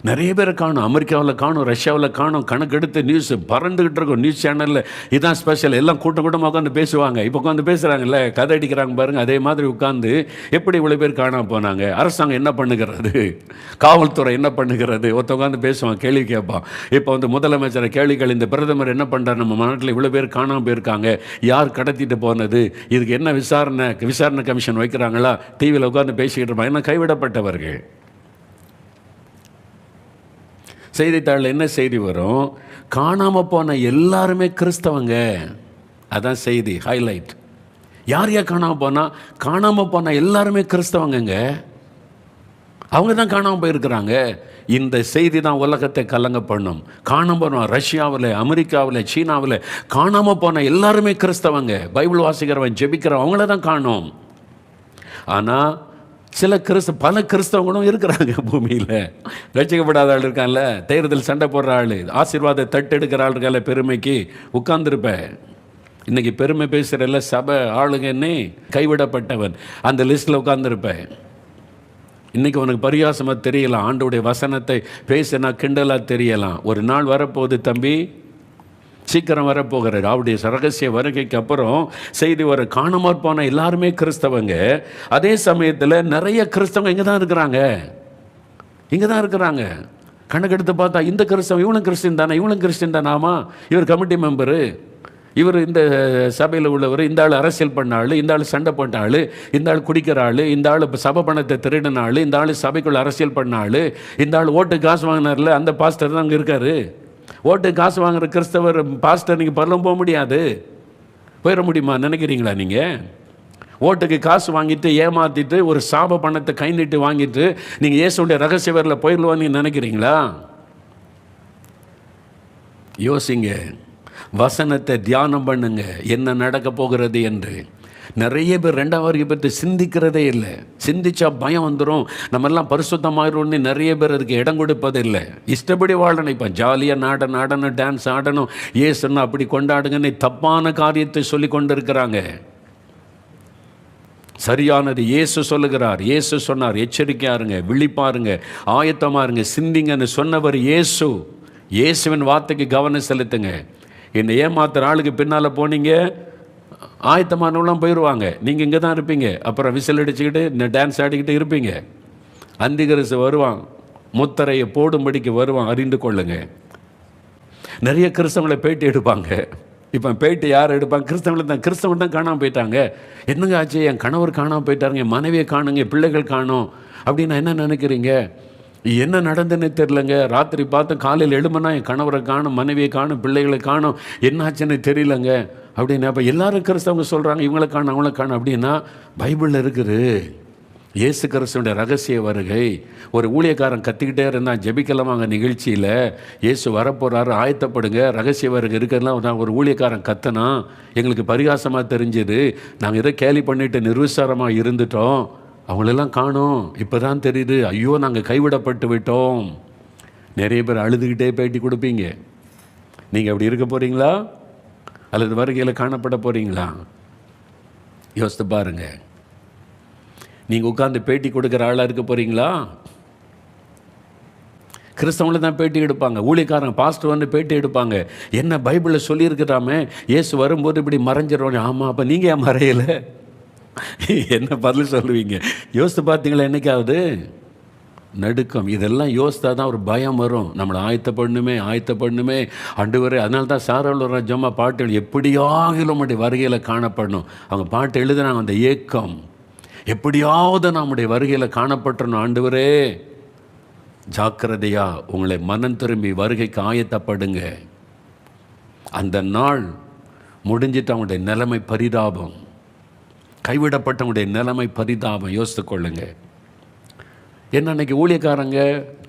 நிறைய பேரை காணும், அமெரிக்காவில் காணும், ரஷ்யாவில் காணும், கணக்கெடுத்து நியூஸ் பறந்துக்கிட்டு இருக்கும். நியூஸ் சேனலில் இதுதான் ஸ்பெஷல், எல்லாம் கூட்டமாக உட்காந்து பேசுவாங்க. இப்போ உட்காந்து பேசுகிறாங்கல்ல, கதை அடிக்கிறாங்க பாருங்கள். அதே மாதிரி உட்காந்து எப்படி இவ்வளோ பேர் காணாமல் போனாங்க, அரசாங்கம் என்ன பண்ணுகிறது, காவல்துறை என்ன பண்ணுகிறது, ஒருத்த உட்காந்து பேசுவான், கேள்வி கேட்பான். இப்போ வந்து முதலமைச்சரை கேள்விகள், இந்த பிரதமர் என்ன பண்ணுறாரு, நம்ம நாட்டில் இவ்வளோ பேர் காணாமல் போயிருக்காங்க, யார் கடத்திட்டு போனது, இதுக்கு என்ன விசாரணை கமிஷன் வைக்கிறாங்களா, டிவியில் உட்காந்து பேசிக்கிட்டு இருப்பாங்க. என்ன கைவிடப்பட்டவர்கள். செய்தித்தாளில் என்ன செய்தி வரும், காணாமல் போன எல்லாருமே கிறிஸ்தவங்க. அதான் செய்தி ஹைலைட். யார் யார் காணாமல் போனால் எல்லாருமே கிறிஸ்தவங்க. அவங்க தான் காணாமல் போயிருக்கிறாங்க. இந்த செய்தி தான் உலகத்தை கலங்க பண்ணும். காணாமல் போனோம், ரஷ்யாவில், அமெரிக்காவில், சீனாவில் காணாமல் போன எல்லாருமே கிறிஸ்தவங்க. பைபிள் வாசிக்கிறவன், ஜெபிக்கிறவன், அவங்கள தான் காணும். ஆனால் பல கிறிஸ்தவங்களும் இருக்கிறாங்க பூமியில். ரட்சிக்கப்படாத ஆள் இருக்கான்ல, தேர்தல் சண்டை போடுற ஆள், ஆசீர்வாத தட்டு எடுக்கிற ஆள் இருக்கால, பெருமைக்கு உட்கார்ந்துருப்பேன். இன்றைக்கி பெருமை பேசுகிறல்ல சபை ஆளுங்கன்னு கைவிடப்பட்டவன் அந்த லிஸ்ட்டில் உட்கார்ந்துருப்பேன். இன்றைக்கி உனக்கு பரியாசமாக தெரியலாம், ஆண்டோடைய வசனத்தை பேசினா கிண்டலாக தெரியலாம். ஒரு நாள் வரப்போகுது தம்பி, சீக்கிரம் வரப்போகிறார். அவருடைய ரகசிய வருகைக்கு அப்புறம் செய்தி வர, காணாமல் போன எல்லாருமே கிறிஸ்தவங்க. அதே சமயத்தில் நிறைய கிறிஸ்தவங்க இங்கே தான் இருக்கிறாங்க. கணக்கெடுத்து பார்த்தா இந்த கிறிஸ்தவன் இவனும் கிறிஸ்டின் தானே, இவனும் கிறிஸ்டின் தானே, ஆமாம் இவர் கமிட்டி மெம்பரு, இவர் இந்த சபையில் உள்ளவர், இந்த ஆள் அரசியல் பண்ண ஆள், இந்த ஆள் சண்டை போட்ட ஆள், இந்த ஆள் குடிக்கிற ஆள், இந்த ஆள் இப்போ சபை பணத்தை திருடின ஆள், இந்த ஆள் சபைக்குள்ள அரசியல் பண்ண ஆள், இந்த ஆள் ஓட்டு காசு வாங்கினார்ல அந்த பாஸ்டர் தான் அங்கே இருக்கார். ஓட்டு காசு வாங்குற கிறிஸ்தவர் பாஸ்டர் நீங்கள் பரலும் போக முடியாது. போயிட முடியுமா நினைக்கிறீங்களா? நீங்கள் ஓட்டுக்கு காசு வாங்கிட்டு ஏமாற்றிட்டு ஒரு சாப பணத்தை கை நீட்டு வாங்கிட்டு நீங்கள் இயேசுடைய ரகசிய வரல போயிடலான்னு நினைக்கிறீங்களா? யோசிங்க, வசனத்தை தியானம் பண்ணுங்க, என்ன நடக்க போகிறது என்று. நிறைய பேர் ரெண்டாம் வருகை பற்றி சிந்திக்கிறதே இல்லை. சிந்திச்சா பயம் வந்துடும், நம்மெல்லாம் பரிசுத்தமாயிடும்னு நிறைய பேர் அதுக்கு இடம் கொடுப்பதில்லை. இஷ்டப்படி வாழ நினைப்பேன், ஜாலியாக ஆடணும், டான்ஸ் ஆடணும், ஏசுன்னா அப்படி கொண்டாடுங்கன்னு தப்பான காரியத்தை சொல்லி கொண்டு இருக்கிறாங்க. சரியானது இயேசு சொல்லுகிறார். இயேசு சொன்னார், எச்சரிக்கையாருங்க, விழிப்பாருங்க, ஆயத்தமாருங்க, சிந்திங்கன்னு சொன்னவர் இயேசு. இயேசுவின் வார்த்தைக்கு கவனம் செலுத்துங்க. என்னை ஏமாத்துற ஆளுக்கு பின்னால் போனீங்க, ஆயத்தமானவங்களாம் போயிடுவாங்க, நீங்கள் இங்கே தான் இருப்பீங்க. அப்புறம் விசில் அடிச்சுக்கிட்டு இந்த டான்ஸ் ஆடிக்கிட்டு இருப்பீங்க. அந்திகிறிஸ்து வருவான், முத்தரையை போடும்படிக்கு வருவான், அறிந்து கொள்ளுங்க. நிறைய கிறிஸ்தவங்களை பேட்டி எடுப்பாங்க. இப்போ பேட்டி யார் எடுப்பாங்க? கிறிஸ்தவங்க தான் காணாமல் போயிட்டாங்க. என்னங்க ஆச்சு, என் கணவர் காணாமல் போயிட்டாருங்க, என் மனைவியை காணுங்க, பிள்ளைகள் காணும் அப்படின்னு என்ன நினைக்கிறீங்க? என்ன நடந்துன்னு தெரிலங்க. ராத்திரி பார்த்து காலையில் எழுமனா என் கணவரை காணும், மனைவியை காணும், பிள்ளைகளை காணும், என்னாச்சுன்னு தெரியலங்க அப்படின்னு. அப்போ எல்லாரும் கிறிஸ்தவங்க சொல்கிறாங்க, இவங்களை காணும் அவங்கள காணும் அப்படின்னா பைபிளில் இருக்குது. இயேசு கிறிஸ்துவோட ரகசிய வருகை. ஒரு ஊழியக்காரன் கத்திக்கிட்டே இருந்தான், ஜெபிக்கலாமாங்க நிகழ்ச்சியில், இயேசு வரப்போகிறாரு ஆயத்தப்படுங்க, ரகசிய வருகை இருக்கிறதுலாம் ஒரு ஊழியக்காரன் கத்தனா. எங்களுக்கு பரிகாசமாக தெரிஞ்சது, நாங்கள் இதை கேலி பண்ணிட்டு நிர்விசாரமாக இருந்துட்டோம், அவங்களெல்லாம் காணோம், இப்போ தான் தெரியுது, ஐயோ நாங்கள் கைவிடப்பட்டு விட்டோம். நிறைய பேர் அழுதுகிட்டே பேட்டி கொடுப்பீங்க. நீங்கள் அப்படி இருக்க போகிறீங்களா அல்லது வருகையில் காணப்பட போகிறீங்களா? யோசித்து பாருங்கள். நீங்கள் உட்காந்து பேட்டி கொடுக்குற ஆளாக இருக்க போகிறீங்களா? கிறிஸ்தவங்கள தான் பேட்டி எடுப்பாங்க, ஊழியக்காரங்க பாஸ்டர் வந்து பேட்டி எடுப்பாங்க. என்ன பைபிளில் சொல்லியிருக்கிறாமே, இயேசு வரும்போது இப்படி மறைஞ்சிடறோம். ஆமாம், அப்போ நீங்கள் ஏன் மறையலை? என்ன பதில் சொல்லுவீங்க? யோசித்து பார்த்தீங்களா என்னைக்காவது? நடுக்கம். இதெல்லாம் யோசித்தா தான் ஒரு பயம் வரும். நம்மளை ஆயத்தப்படணுமே ஆண்டவரே. அதனால தான் சாராளூர் ராஜம்மா பாட்டு எப்படியாகிலும் நம்முடைய வருகையில் காணப்படணும். அவங்க பாட்டு எழுதுனாங்க, அந்த ஏக்கம், எப்படியாவது நம்முடைய வருகையில் காணப்பட்டணும் ஆண்டவரே. ஜாக்கிரதையா உங்களை மனம் திரும்பி வருகைக்கு ஆயத்தப்படுங்க. அந்த நாள் முடிஞ்சிட்டு அவங்களுடைய நிலைமை பரிதாபம், கைவிடப்பட்டவங்களுடைய நிலைமை பரிதாபம். யோசித்து கொள்ளுங்க. என்ன அன்றைக்கி ஊழியக்காரங்க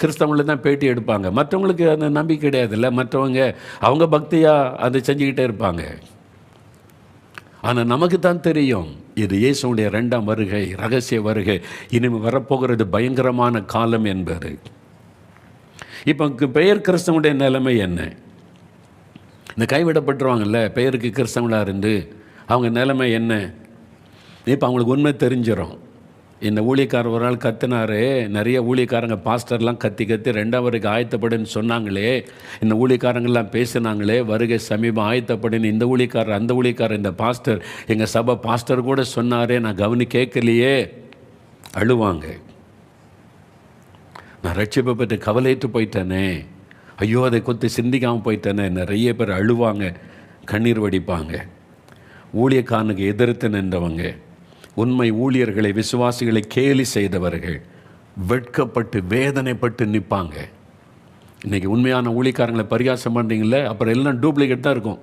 கிறிஸ்தவங்களை தான் பேட்டி எடுப்பாங்க, மற்றவங்களுக்கு அந்த நம்பிக்கை கிடையாதுல்ல. மற்றவங்க அவங்க பக்தியாக அதை செஞ்சுக்கிட்டே இருப்பாங்க. ஆனால் நமக்கு தான் தெரியும் இது இயேசுடைய 2ஆம் வருகை, ரகசிய வருகை, இனிமேல் வரப்போகிறது பயங்கரமான காலம் என்பது. இப்போ பெயர் கிறிஸ்தவனுடைய நிலைமை என்ன? இந்த கைவிடப்பட்டுருவாங்கல்ல, பெயருக்கு கிறிஸ்தவங்களாக இருந்து அவங்க நிலைமை என்ன? இப்போ அவங்களுக்கு உண்மை தெரிஞ்சிடும். இந்த ஊழியக்காரர் ஒரு நாள் கத்தினாரு, நிறைய ஊழியக்காரங்க பாஸ்டர்லாம் கத்தி 2ஆம் வருகை ஆயத்தப்படுன்னு சொன்னாங்களே, இந்த ஊழியக்காரங்கள்லாம் பேசினாங்களே, வருகை சமீபம் ஆயத்தப்படுன்னு இந்த ஊழியக்காரர் அந்த ஊழியக்காரர் இந்த பாஸ்டர் எங்கள் சபை பாஸ்டர் கூட சொன்னாரே, நான் கவனி கேட்கலையே. அழுவாங்க. நான் ரட்சிப்பை பற்றி கவலையிட்டு போயிட்டேனே, ஐயோ அதை கொத்து சிந்திக்காமல் போயிட்டேனே. நிறைய பேர் அழுவாங்க, கண்ணீர் வடிப்பாங்க. ஊழியக்காரனுக்கு எதிர்த்து நின்றவங்க, உண்மை ஊழியர்களை விசுவாசிகளை கேலி செய்தவர்கள் வெட்கப்பட்டு வேதனைப்பட்டு நிற்பாங்க. இன்றைக்கி உண்மையான ஊழியக்காரங்களை பரிகாசம் பண்ணுறீங்களே, அப்புறம் எல்லாம் டூப்ளிகேட் தான் இருக்கும்.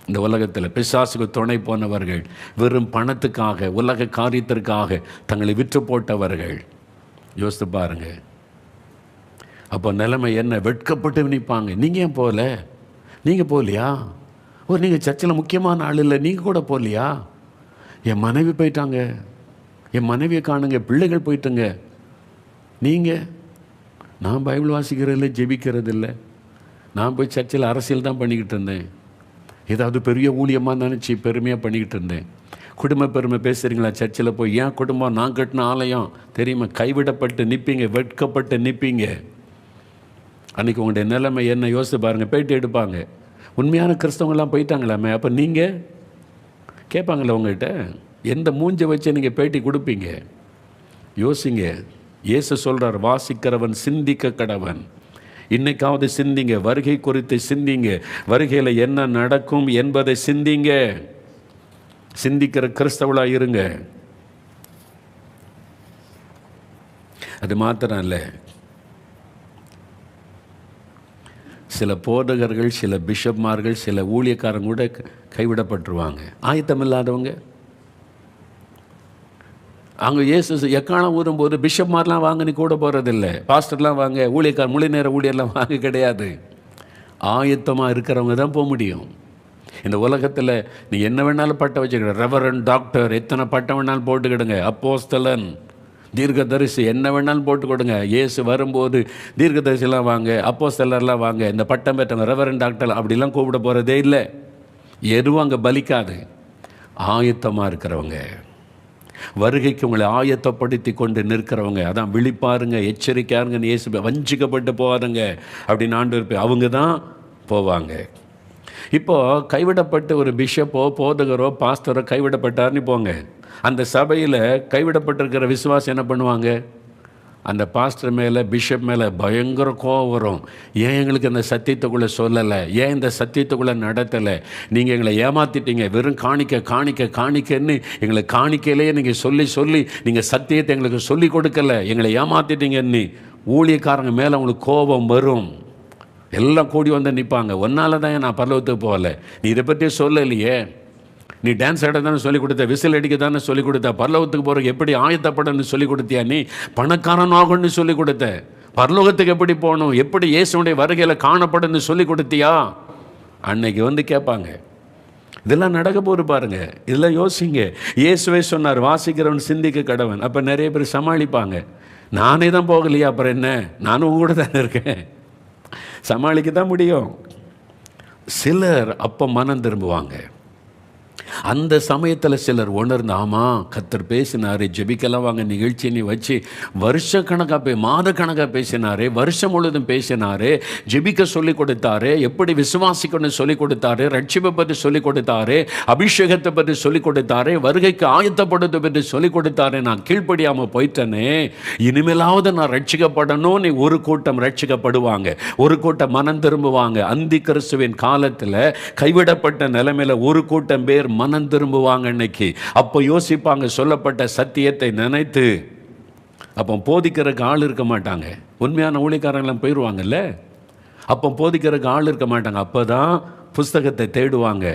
இந்த உலகத்தில் பிசாசுக்கு துணை போனவர்கள், வெறும் பணத்துக்காக உலக காரியத்திற்காக தங்களை விற்று போட்டவர்கள். யோசித்து பாருங்க. அப்போ நிலைமை என்ன? வெட்கப்பட்டு நிற்பாங்க. நீங்கள் ஏன் போகல? நீங்கள் போகலையா? நீங்கள் சர்ச்சில் முக்கியமான ஆள் இல்லை, நீங்கள் கூட போகலையா? என் மனைவி போயிட்டாங்க, என் மனைவியை காணுங்க, பிள்ளைகள் போயிட்டுங்க. நீங்கள்? நான் பைபிள் வாசிக்கிறதில்ல, ஜெபிக்கிறதில்லை, நான் போய் சர்ச்சில் அரசியல் தான் பண்ணிக்கிட்டு இருந்தேன், ஏதாவது பெரிய ஊழியமாக நினச்சி பெருமையாக பண்ணிக்கிட்டு இருந்தேன். குடும்ப பெருமை பேசுகிறீங்களா சர்ச்சில் போய்? ஏன் குடும்பம், நான் கட்டின ஆலயம் தெரியுமா? கைவிடப்பட்டு நிற்பீங்க, வெட்கப்பட்டு நிற்பீங்க. அன்றைக்கி உங்களுடைய நிலைமை என்ன? யோசித்து பாருங்கள். பேட்டி எடுப்பாங்க, உண்மையான கிறிஸ்தவங்கள்லாம் போயிட்டாங்களாமே, அப்போ நீங்கள் கேட்பாங்களே உங்கள்கிட்ட, எந்த மூஞ்சை வச்சு நீங்கள் பேட்டி கொடுப்பீங்க? யோசிங்க. இயேசு சொல்கிறார், வாசிக்கிறவன் சிந்திக்க கடவன். இன்னைக்காவது சிந்திங்க, வருகை குறித்து சிந்திங்க, வருகையில் என்ன நடக்கும் என்பதை சிந்திங்க. சிந்திக்கிற கிறிஸ்தவளாக இருங்க. அது மாத்திரம் இல்லை, சில போதகர்கள், சில பிஷப்மார்கள், சில ஊழியக்காரங்க கூட கைவிடப்பட்டுருவாங்க. ஆயத்தம் இல்லாதவங்க. அங்கே இயேசு எக்காலம் ஊறும்போது பிஷப்மார்லாம் வாங்க, நீ கூட போகிறதில்லை, பாஸ்டர்லாம் வாங்க, ஊழியக்கார மொழி நேர ஊழியர்லாம் வாங்க கிடையாது. ஆயத்தமாக இருக்கிறவங்க தான் போக முடியும். இந்த உலகத்தில் நீ என்ன வேணாலும் பட்டம் வச்சுக்கிட, ரெவரண்ட், டாக்டர், எத்தனை பட்டம் வேணாலும் போட்டுக்கிடுங்க, அப்போஸ்தலன், தீர்க்கதரிசி, என்ன வேணாலும் போட்டு கொடுங்க. இயேசு வரும்போது தீர்க்கதரிசிலாம் வாங்க, அப்போஸ்தலர்லாம் வாங்க, இந்த பட்டம் பெற்றவங்க ரெவரண்ட், டாக்டர் அப்படிலாம் கூப்பிட போகிறதே இல்லை. எதுவும் அங்கே பலிக்காது. ஆயத்தமாக இருக்கிறவங்க, வருகைக்கு உங்களை ஆயத்தப்படுத்தி கொண்டு நிற்கிறவங்க, அதான் விழிப்பாருங்க, எச்சரிக்கையாருங்கன்னு இயேசு, வஞ்சிக்கப்பட்டு போகாதுங்க அப்படின்னு ஆண்டவர், அவங்க தான் போவாங்க. இப்போது கைவிடப்பட்டு ஒரு பிஷப்போ போதகரோ பாஸ்டரோ கைவிடப்பட்டார்னு போங்க, அந்த சபையில் கைவிடப்பட்டிருக்கிற விசுவாசம் என்ன பண்ணுவாங்க? அந்த பாஸ்டர் மேலே, பிஷப் மேலே பயங்கர கோவம் வரும். ஏன் எங்களுக்கு அந்த சத்தியத்துக்குள்ளே சொல்லலை? ஏன் இந்த சத்தியத்துக்குள்ளே நடத்தலை? நீங்கள் எங்களை ஏமாற்றிட்டீங்க, வெறும் காணிக்க காணிக்க காணிக்கன்னு எங்களை காணிக்கையிலேயே நீங்கள் சொல்லி சொல்லி நீங்கள் சத்தியத்தை எங்களுக்கு சொல்லி கொடுக்கல, எங்களை ஏமாற்றிட்டீங்கன்னு ஊழியக்காரங்க மேலே உங்களுக்கு கோபம் வரும். எல்லாம் கூடி வந்து நிற்பாங்க. ஒன்றால் தான் நான் பரலோகத்துக்கு போகலை, நீ இதை பற்றி சொல்லலையே, நீ டான்ஸ் ஆட தானே சொல்லிக் கொடுத்த, விசில் அடிக்க தானே சொல்லிக் கொடுத்த, பரலோகத்துக்கு போகிறக்கு எப்படி ஆயத்தப்படன்னு சொல்லிக் கொடுத்தியா, நீ பணக்காரன் ஆகணும்னு சொல்லிக் கொடுத்த, பரலோகத்துக்கு எப்படி போகணும், எப்படி இயேசுடைய வருகையில் காணப்படுன்னு சொல்லிக் கொடுத்தியா? அன்னைக்கு வந்து கேட்பாங்க. இதெல்லாம் நடக்க போது பாருங்க. இதெல்லாம் யோசிங்க. இயேசுவே சொன்னார், வாசிக்கிறவன் சிந்திக்க கடவன். அப்போ நிறைய பேர் சமாளிப்பாங்க, நானே தான் போகலையா, அப்புறம் என்ன, நானும் உங்க கூட தானே இருக்கேன், சமாளிக்க தான் முடியும். சிலர் அப்போ மனம் திரும்புவாங்க. அந்த சமயத்தில் சிலர் உணர்ந்து, ஆமாம் கர்த்தர் பேசினாரே, ஜெபிக்கலாம் வாங்க நிகழ்ச்சியை வச்சு வருஷக்கணக்காக மாதக்கணக்காக பேசினாரே, வருஷம் முழுவதும் பேசினாரே, ஜெபிக்க சொல்லிக் கொடுத்தாரு, எப்படி விசுவாசிக்கணும்னு சொல்லிக் கொடுத்தாரு, ரட்சிப்பை பற்றி சொல்லிக் கொடுத்தாரு, அபிஷேகத்தை பற்றி சொல்லிக் கொடுத்தாரு, வருகைக்கு ஆயத்தப்படுத்த பற்றி சொல்லிக் கொடுத்தாரு, நான் கீழ்ப்படியாமல் போயிட்டேனே, இனிமேலாவது நான் ரட்சிக்கப்படணும்னு ஒரு கூட்டம் ரட்சிக்கப்படுவாங்க, ஒரு கூட்டம் மனம் திரும்புவாங்க. அந்தி கிறிஸ்துவின் காலத்தில் கைவிடப்பட்ட நிலைமையில் ஒரு கூட்டம் பேர் மனம் திரும்புவாங்க. இன்னைக்கு அப்போ யோசிப்பாங்க, சொல்லப்பட்ட சத்தியத்தை நினைத்து. அப்போ போதிக்கிறதுக்கு ஆள் இருக்க மாட்டாங்க, உண்மையான ஊழியக்காரங்களாம் போயிடுவாங்கல்ல, அப்போ போதிக்கிறதுக்கு ஆள் இருக்க மாட்டாங்க. அப்போ தான் புஸ்தகத்தை தேடுவாங்க.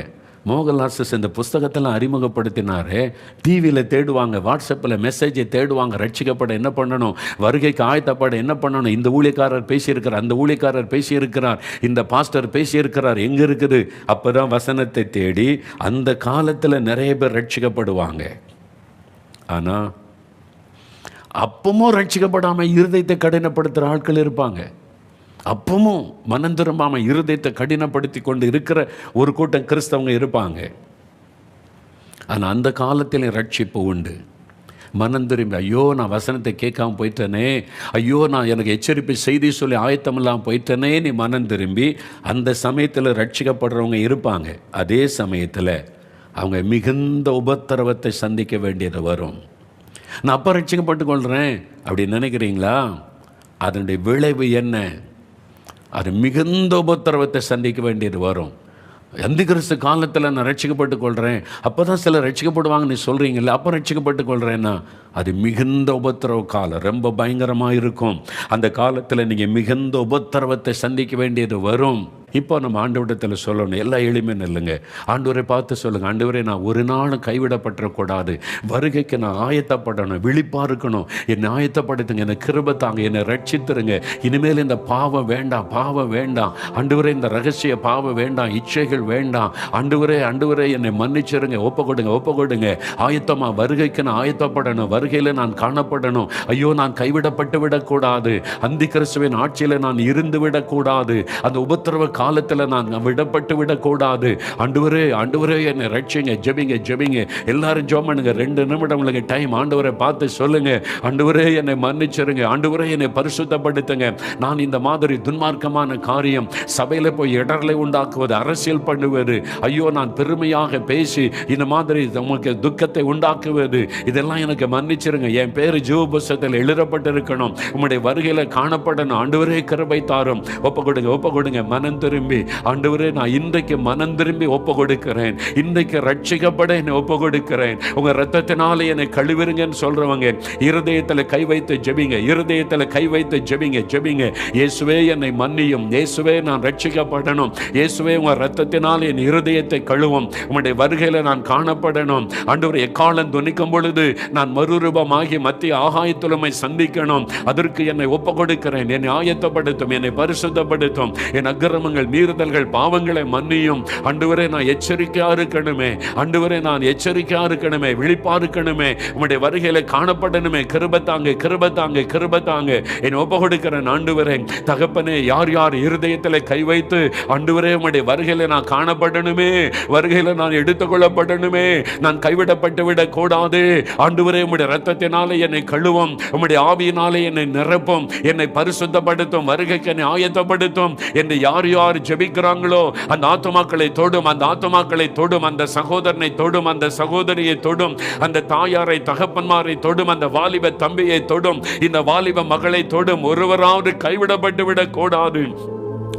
மோகன்லால் இந்த புஸ்தகத்தெல்லாம் அறிமுகப்படுத்தினாரு. டிவியில் தேடுவாங்க, வாட்ஸ்அப்பில் மெசேஜை தேடுவாங்க. ரட்சிக்கப்பட என்ன பண்ணணும், வருகைக்கு ஆயத்தப்பட என்ன பண்ணணும், இந்த ஊழியக்காரர் பேசியிருக்கிறார், அந்த ஊழியக்காரர் பேசியிருக்கிறார், இந்த பாஸ்டர் பேசியிருக்கிறார், எங்கே இருக்குது. அப்போ தான் வசனத்தை தேடி அந்த காலத்தில் நிறைய பேர் ரட்சிக்கப்படுவாங்க. ஆனால் அப்பவும் ரட்சிக்கப்படாமல் இருதயத்தை கடினப்படுத்துகிற ஆட்கள் இருப்பாங்க. அப்பவும் மனம் திரும்பாமல் இருதயத்தை கடினப்படுத்தி கொண்டு இருக்கிற ஒரு கூட்டம் கிறிஸ்தவங்க இருப்பாங்க. ஆனால் அந்த காலத்தில் ரட்சிப்பு உண்டு. மனம் திரும்பி, ஐயோ நான் வசனத்தை கேட்காம போயிட்டேனே, ஐயோ நான் எனக்கு எச்சரிப்பு செய்தி சொல்லி ஆயத்தமெல்லாம் போயிட்டேனே, நீ மனம் திரும்பி அந்த சமயத்தில் ரட்சிக்கப்படுறவங்க இருப்பாங்க. அதே சமயத்தில் அவங்க மிகுந்த உபத்திரவத்தை சந்திக்க வேண்டியது வரும். நான் அப்போ ரட்சிக்கப்பட்டு கொள்கிறேன் அப்படி நினைக்கிறீங்களா? அதனுடைய விளைவு என்ன? அது மிகுந்த உபத்திரவத்தை சந்திக்க வேண்டியது வரும். அந்த கிறிஸ்து காலத்தில் நான் ரட்சிக்கப்பட்டு கொள்கிறேன், அப்போ தான் சிலர் ரட்சிக்கப்படுவாங்க நீ சொல்கிறீங்களா, அப்போ ரட்சிக்கப்பட்டு கொள்கிறேன்னா அது மிகுந்த உபத்திரவ காலம், ரொம்ப பயங்கரமாக இருக்கும். அந்த காலத்தில் நீங்கள் மிகுந்த உபத்திரவத்தை சந்திக்க வேண்டியது வரும். இப்போ நம்ம ஆண்டவரிடத்தில் சொல்லணும், எல்லாம் எளிமைன்னு இல்லைங்க. ஆண்டவரை பார்த்து சொல்லுங்கள், ஆண்டவரே நான் ஒரு நாளும் கைவிடப்பட்டுறக்கூடாது, வருகைக்கு நான் ஆயத்தப்படணும், விழிப்பாக இருக்கணும், என்னை ஆயத்தப்படுத்துங்க, என்னை கிருபை தாங்க, என்னை ரட்சித்துருங்க. இனிமேல் இந்த பாவம் வேண்டாம், பாவம் வேண்டாம் ஆண்டவரே, இந்த ரகசிய பாவம் வேண்டாம், இச்சைகள் வேண்டாம் ஆண்டவரே, ஆண்டவரே என்னை மன்னிச்சிருங்க, ஒப்பு கொடுங்க. ஆயத்தமாக வருகைக்கு நான் ஆயத்தப்படணும், வருகையில் நான் காணப்படணும். ஐயோ நான் கைவிடப்பட்டு விடக்கூடாது, அந்தி கிறிஸ்துவின் ஆட்சியில் நான் இருந்து விடக்கூடாது, அந்த உபத்திரவ காலத்தில் நான் விடப்பட்டு விடக்கூடாது. ஆண்டவரே என்னை ரட்சிங்க. ஜெபிங்க. எல்லாரும் ஜெபம் பண்ணுங்க. 2 நிமிடம் உங்களுக்கு டைம். ஆண்டவரை பார்த்து சொல்லுங்க, ஆண்டவரே என்னை மன்னிச்சிருங்க, ஆண்டவரே என்னை பரிசுத்தப்படுத்துங்க. நான் இந்த மாதிரி துன்மார்க்கமான காரியம், சபையில் போய் இடர்லை உண்டாக்குவது, அரசியல் பண்ணுவது, ஐயோ நான் பெருமையாக பேசி இந்த மாதிரி உங்களுக்கு துக்கத்தை உண்டாக்குவது, இதெல்லாம் எனக்கு மன்னிச்சிருங்க. என் பேர் ஜீவ புஸ்தகத்தில் எழுதப்பட்டிருக்கணும், உம்முடைய வருகையில் காணப்படணும். ஆண்டவரே கிருபை தாரும். ஒப்பு கொடுங்க. மனம் திரும்பி, ஆண்டவரே நான் இன்றைக்கு மனம் திரும்பி ஒப்பு கொடுக்கிறேன், இன்றைக்கு ரட்சிக்கப்பட என்னை ஒப்பு கொடுக்கிறேன், உங்க ரத்தத்தினால என்னை கழுவிருங்கன்னு சொல்றவங்க இருதயத்தில் கை வைத்து ஜெபிங்க. இயேசுவே என்னை மன்னியும், இயேசுவே நான் ரட்சிக்கப்படணும், இயேசுவே உங்க ரத்தத்தினால் என் இருதயத்தை கழுவும், உம்முடைய வருகையில் நான் காணப்படணும். ஆண்டவரே எக்காலம் துணிக்கும் பொழுது நான் மறுரூபமாகி மத்திய ஆகாயத்துலமை சந்திக்கணும். அதற்கு என்னை ஒப்பு கொடுக்கிறேன். என்னை ஆயத்தப்படுத்தும், என்னை பரிசுத்தப்படுத்தும், என் அக்கிரமங்கள் மீறுதல்கள் பாவங்களை மன்னியும். ஆண்டவரே நான் எச்சரிக்கையா இருக்கணுமே, விழிப்பா இருக்கணுமே, உம்முடைய வருகையில காணப்படணுமே. கிருபை தாங்க. என்னை ஒப்பு கொடுக்கிறேன். ஆண்டவரே தகப்பனே, யார் இருதயத்தில் கை வைத்து ஆண்டவரே உம்முடைய வருகையில நான் காணப்படணுமே, வருகையில நான் எடுத்துக்கொள்ளப்படணுமே, நான் கைவிடப்பட்டு விடக் கூடாது. ஆண்டவரே உம்முடைய ரத்தத்தினாலே என்னை கழுவும், உம்முடைய ஆவியினாலே என்னை நிரப்பும், என்னை பரிசுத்தப்படுத்தும், வருகைக்கு என்னை ஆயத்தப்படுத்தும் என்று யார் ஜெபிக்கிறாங்களோ அந்த ஆத்துமாக்களை தொடும், அந்த சகோதரனை தொடும், அந்த சகோதரியை தொடும், அந்த தாயாரை தகப்பன்மாரை தொடும், அந்த வாலிப தம்பியை தொடும், இந்த வாலிப மகளை தொடும். ஒருவராவது கைவிடப்பட்டு விடக் கூடாது.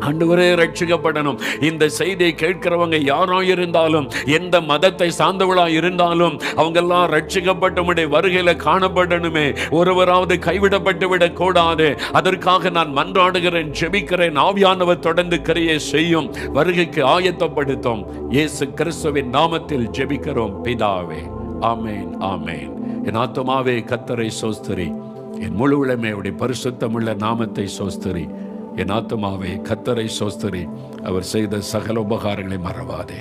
ஆண்டவரே ரட்சிக்கப்படணும். இந்த செய்தியை கேட்கிறவங்க யாரோ இருந்தாலும், எந்த மதத்தை சார்ந்தவளா இருந்தாலும், அவங்க எல்லாம் ரட்சிக்கப்பட்ட வருகையில காணப்படணுமே, ஒருவராவது கைவிடப்பட்டு விடக் கூடாது. அதற்காக நான் மன்றாடுகிறேன், ஜெபிக்கிறேன். ஆவியானவர் தொடர்ந்து கிரியை செய்யும், வருகைக்கு ஆயத்தப்படுத்தும். இயேசு கிறிஸ்துவின் நாமத்தில் ஜெபிக்கிறோம் பிதாவே. ஆமென். என் ஆத்துமாவே கர்த்தரை சோஸ்திரி, என் முழு உளமே அவருடைய பரிசுத்தமுள்ள நாமத்தை சோஸ்திரி. என் ஆத்துமாவே கர்த்தரை சோஸ்திரி, அவர் செய்த சகல உபகாரங்களை மறவாதே.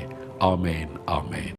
ஆமென்.